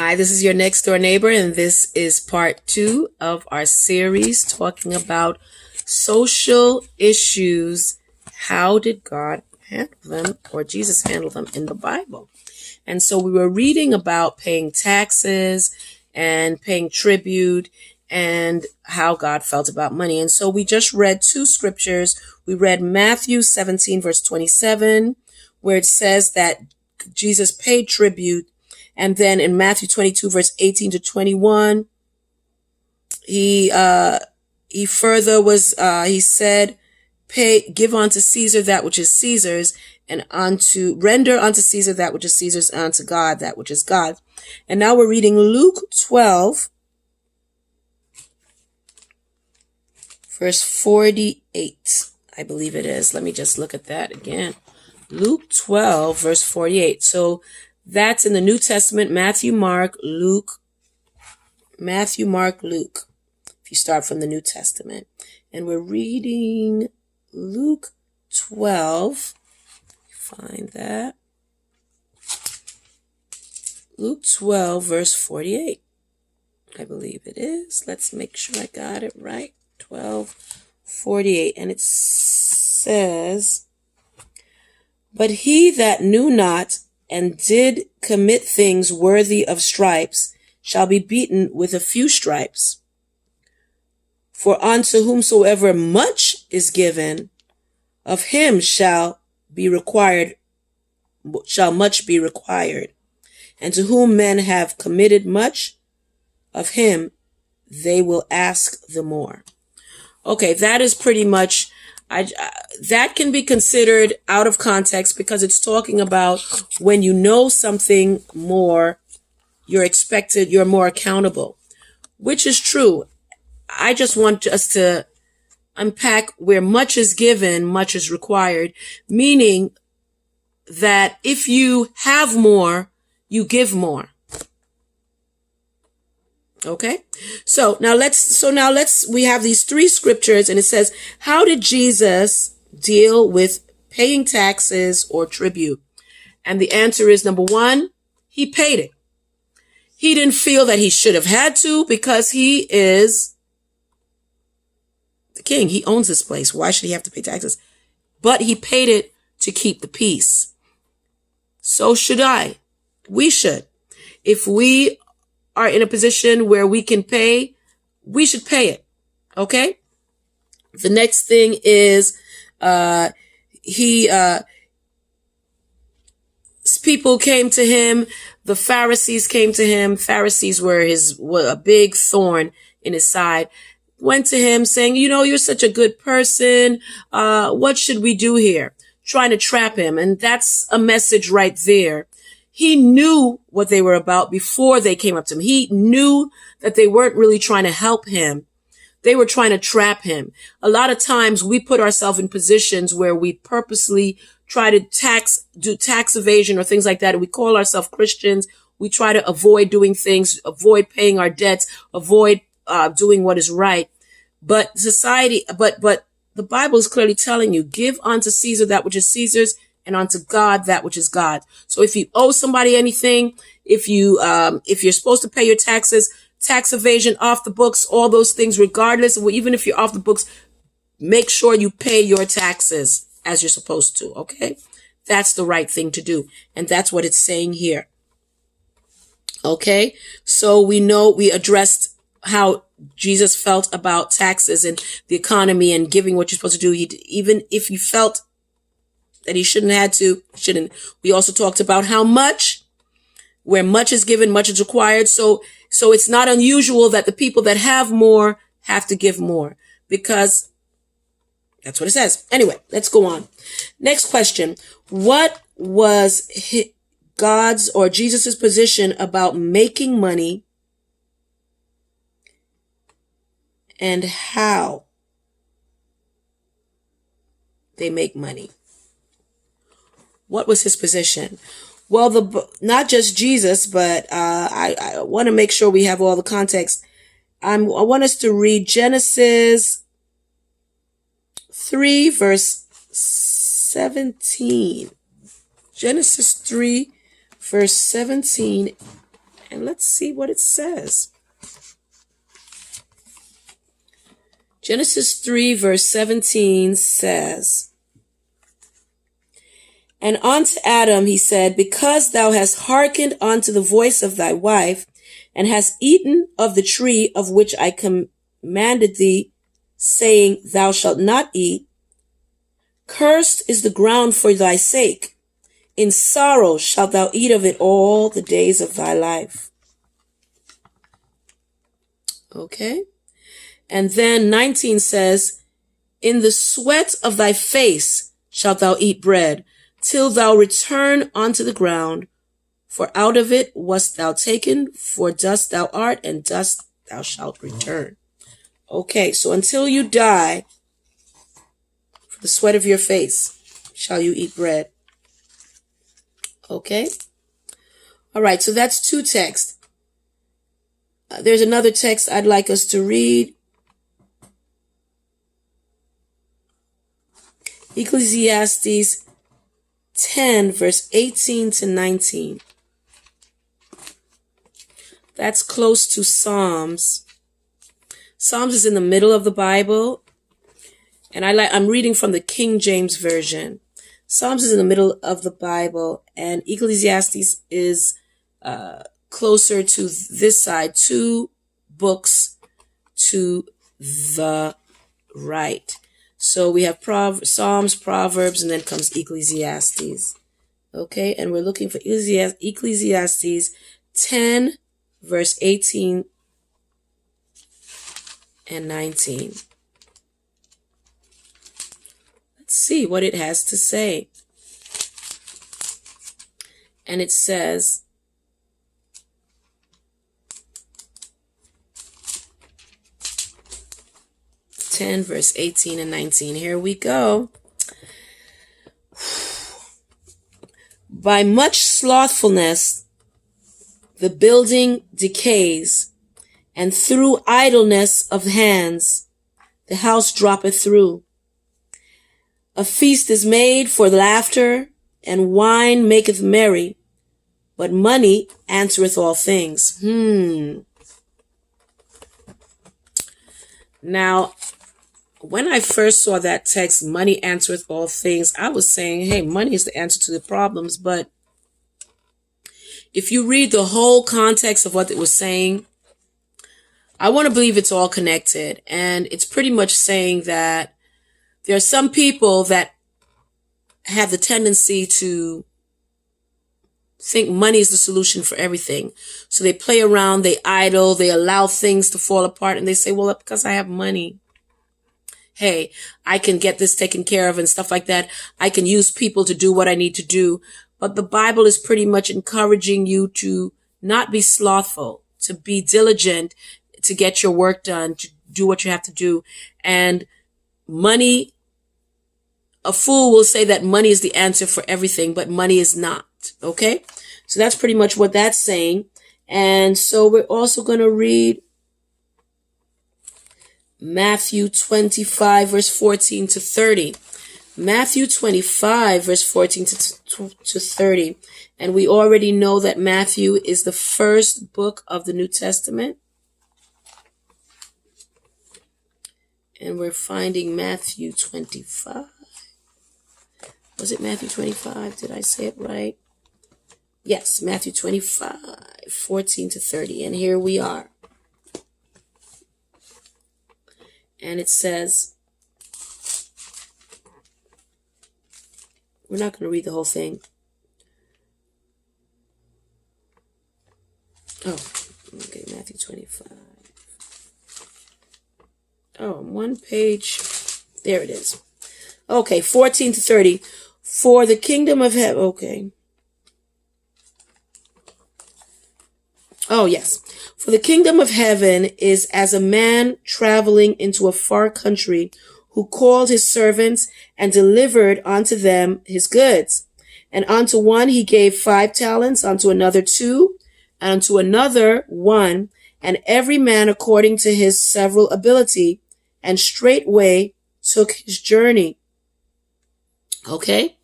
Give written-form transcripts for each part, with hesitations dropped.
Hi, this is your next door neighbor, and this is part 2 of our series talking about social issues. How did God handle them, or Jesus handle them in the Bible? And so we were reading about paying taxes and paying tribute and how God felt about money. And so we just read 2 scriptures. We read Matthew 17, verse 27, where it says that Jesus paid tribute. And then in Matthew 22, verse 18 to 21, he further was, he said, give unto Caesar that which is Caesar's, and render unto Caesar that which is Caesar's, and unto God that which is God's. And now we're reading Luke 12, verse 48, I believe it is. Let me just look at that again. Luke 12, verse 48. So that's in the New Testament, Matthew, Mark, Luke. If you start from the New Testament. And we're reading Luke 12. Find that. Luke 12, verse 48. I believe it is. Let's make sure I got it right. 12:48. And it says, "But he that knew not and did commit things worthy of stripes shall be beaten with a few stripes. For unto whomsoever much is given, of him shall much be required. And to whom men have committed much, of him they will ask the more." Okay, that is pretty much, that can be considered out of context because it's talking about when you know something more, you're more accountable, which is true. I just want us to unpack where much is given, much is required, meaning that if you have more, you give more. Okay? So now we have these 3 scriptures, and it says, how did Jesus deal with paying taxes or tribute? And the answer is, number 1, he paid it. He didn't feel that he should have had to because he is the king. He owns this place. Why should he have to pay taxes? But he paid it to keep the peace. So should I. We should. If we are in a position where we can pay, we should pay it. Okay? The next thing is, people came to him. The Pharisees came to him. Pharisees were a big thorn in his side. Went to him saying, you're such a good person. What should we do here? Trying to trap him. And that's a message right there. He knew what they were about before they came up to him. He knew that they weren't really trying to help him. They were trying to trap him. A lot of times we put ourselves in positions where we purposely try to do tax evasion or things like that. And we call ourselves Christians. We try to avoid doing things, avoid paying our debts, avoid doing what is right. But the Bible is clearly telling you, give unto Caesar that which is Caesar's, and unto God that which is God. So if you owe somebody anything, if you're supposed to pay your taxes, tax evasion, off the books, all those things, regardless of even if you're off the books, make sure you pay your taxes as you're supposed to. Okay, that's the right thing to do, and that's what it's saying here. Okay, so we addressed how Jesus felt about taxes and the economy and giving what you're supposed to do. Even if you felt that he shouldn't. We also talked about how much, where much is given, much is required. So it's not unusual that the people that have more have to give more because that's what it says. Anyway, let's go on. Next question. What was God's or Jesus's position about making money and how they make money? What was his position? Well, not just Jesus, but I want to make sure we have all the context. I want us to read Genesis 3, verse 17. Genesis 3, verse 17 And let's see what it says. Genesis 3 verse 17 says, "And unto Adam he said, Because thou hast hearkened unto the voice of thy wife, and hast eaten of the tree of which I commanded thee, saying, Thou shalt not eat, cursed is the ground for thy sake. In sorrow shalt thou eat of it all the days of thy life." Okay. And then 19 says, "In the sweat of thy face shalt thou eat bread, till thou return unto the ground, for out of it wast thou taken, for dust thou art, and dust thou shalt return." Okay, so until you die, for the sweat of your face shall you eat bread. Okay? All right, so that's two texts. There's another text I'd like us to read. Ecclesiastes 10, verse 18 to 19. That's close to Psalms. Psalms is in the middle of the Bible, and I'm reading from the King James Version. Psalms is in the middle of the Bible, and Ecclesiastes is closer to this side, 2 books to the right. So we have Psalms, Proverbs, and then comes Ecclesiastes. Okay, and we're looking for Ecclesiastes 10, verse 18 and 19. Let's see what it has to say. And it says, verse 18 and 19. Here we go. "By much slothfulness the building decays, and through idleness of hands the house droppeth through. A feast is made for laughter, and wine maketh merry, but money answereth all things." Now, when I first saw that text, "money answereth all things," I was saying, hey, money is the answer to the problems. But if you read the whole context of what it was saying, I want to believe it's all connected. And it's pretty much saying that there are some people that have the tendency to think money is the solution for everything. So they play around, they idle, they allow things to fall apart, and they say, well, because I have money, hey, I can get this taken care of and stuff like that. I can use people to do what I need to do. But the Bible is pretty much encouraging you to not be slothful, to be diligent, to get your work done, to do what you have to do. And money, a fool will say that money is the answer for everything, but money is not. Okay? So that's pretty much what that's saying. And so we're also going to read Matthew 25, verse 14 to 30. Matthew 25, verse 14 to 30. And we already know that Matthew is the first book of the New Testament. And we're finding Matthew 25. Was it Matthew 25? Did I say it right? Yes, Matthew 25, 14 to 30. And here we are. And it says, we're not going to read the whole thing. Oh, okay, Matthew 25. Oh, one page. There it is. Okay, 14 to 30. For the kingdom of heaven. Okay. Oh, yes. For the kingdom of heaven is as a man traveling into a far country, who called his servants and delivered unto them his goods. And unto one he gave 5 talents, unto another 2, and unto another 1, and every man according to his several ability, and straightway took his journey. Okay?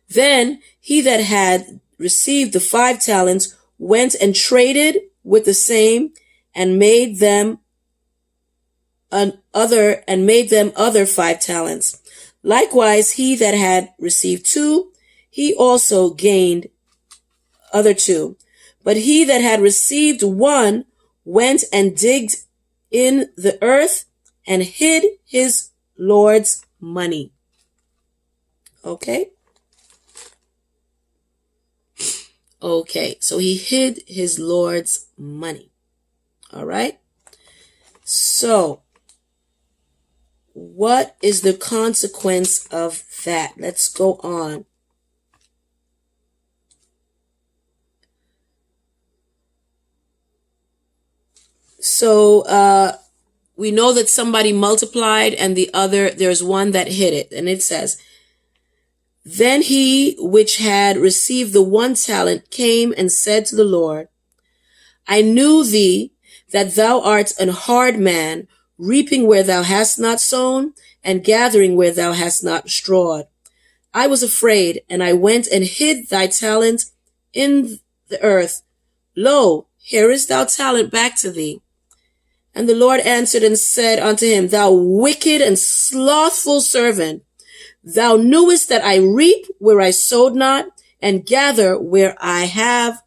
Then he that had received the 5 talents went and traded with the same, and made them other 5 talents. Likewise, he that had received 2, he also gained other 2. But he that had received 1 went and digged in the earth and hid his Lord's money. Okay? Okay, so he hid his Lord's money. All right? So, what is the consequence of that? Let's go on. So, we know that somebody multiplied and there's one that hid it. And it says, then he which had received the 1 talent came and said to the Lord, I knew thee that thou art an hard man, reaping where thou hast not sown, and gathering where thou hast not strawed. I was afraid, and I went and hid thy talent in the earth. Lo, here is thy talent back to thee. And the Lord answered and said unto him, Thou wicked and slothful servant, thou knewest that I reap where I sowed not, and gather where I have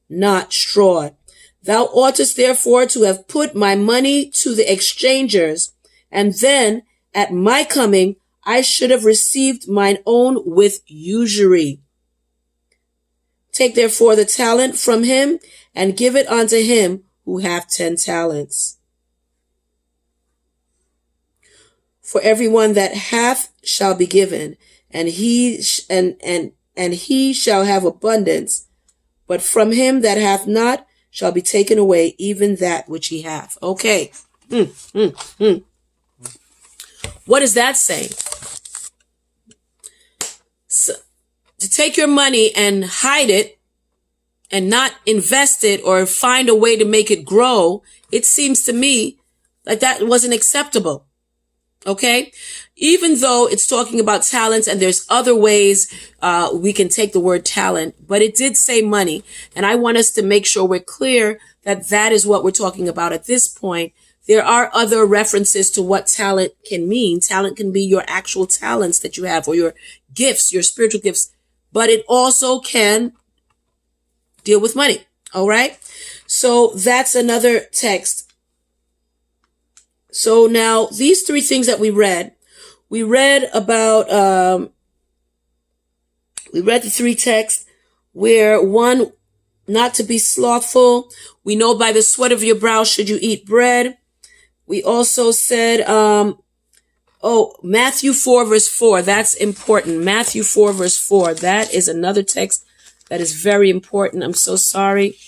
not strawed. Thou oughtest therefore to have put my money to the exchangers, and then at my coming I should have received mine own with usury. Take therefore the talent from him, and give it unto him who hath 10 talents. For everyone that hath shall be given, and he shall have abundance. But from him that hath not shall be taken away even that which he hath. Okay. What is that saying? So, to take your money and hide it and not invest it or find a way to make it grow, it seems to me like that wasn't acceptable. Okay? Even though it's talking about talents and there's other ways we can take the word talent, but it did say money. And I want us to make sure we're clear that that is what we're talking about at this point. There are other references to what talent can mean. Talent can be your actual talents that you have or your gifts, your spiritual gifts, but it also can deal with money. All right? So that's another text. So now these 3 things that we read about, we read the 3 texts where 1, not to be slothful. We know by the sweat of your brow should you eat bread. We also said, Matthew 4 verse 4. That's important. Matthew 4 verse 4. That is another text that is very important. I'm so sorry.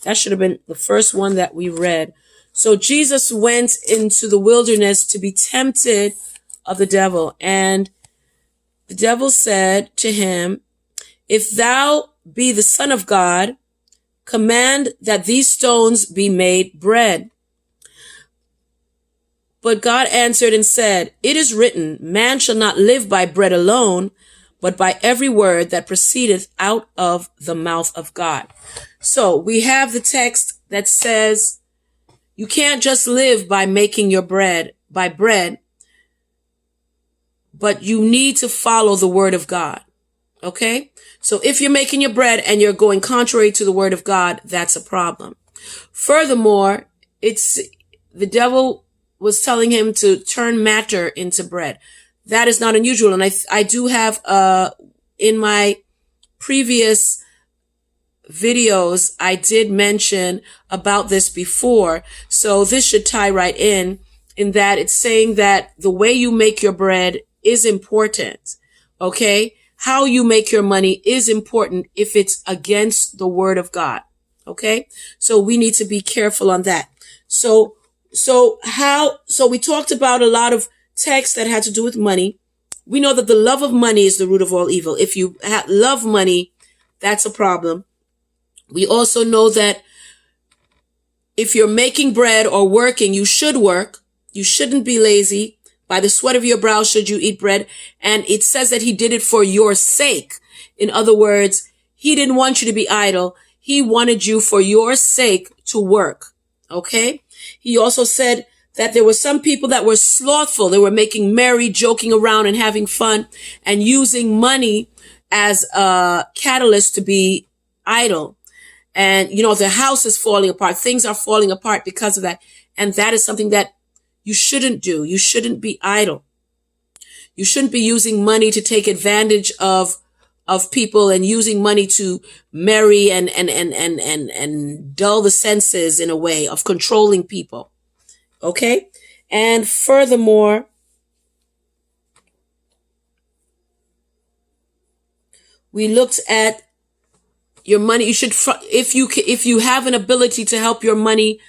That should have been the first one that we read. So Jesus went into the wilderness to be tempted of the devil. And the devil said to him, If thou be the Son of God, command that these stones be made bread. But God answered and said, It is written, Man shall not live by bread alone, but by every word that proceedeth out of the mouth of God. So we have the text that says, you can't just live by making your bread, but you need to follow the word of God. Okay? So if you're making your bread and you're going contrary to the word of God, that's a problem. Furthermore, the devil was telling him to turn matter into bread. That is not unusual. And I do have, in my previous videos, I did mention about this before. So this should tie right in that it's saying that the way you make your bread is important. Okay? How you make your money is important if it's against the word of God. Okay? So we need to be careful on that. So we talked about a lot of texts that had to do with money. We know that the love of money is the root of all evil. If you love money, that's a problem. We also know that if you're making bread or working, you should work. You shouldn't be lazy. By the sweat of your brow should you eat bread. And it says that he did it for your sake. In other words, he didn't want you to be idle. he wanted you for your sake to work. Okay? He also said that there were some people that were slothful. They were making merry, joking around and having fun and using money as a catalyst to be idle. And, the house is falling apart. Things are falling apart because of that. And that is something that you shouldn't do. You shouldn't be idle. You shouldn't be using money to take advantage of people and using money to marry and dull the senses in a way of controlling people. Okay? And furthermore, we looked at your money. You should, if you have an ability to help your money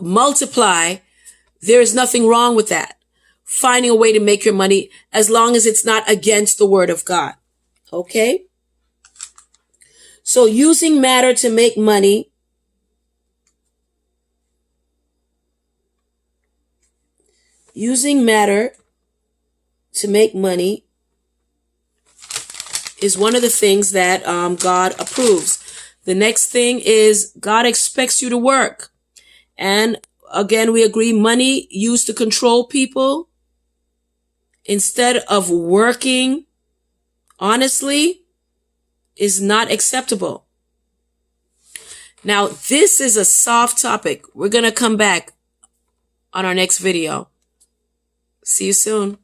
multiply, there is nothing wrong with that. Finding a way to make your money, as long as it's not against the word of God. Okay? So using matter to make money is one of the things that God approves. The next thing is God expects you to work. And again, we agree, money used to control people instead of working honestly is not acceptable. Now, this is a soft topic. We're going to come back on our next video. See you soon.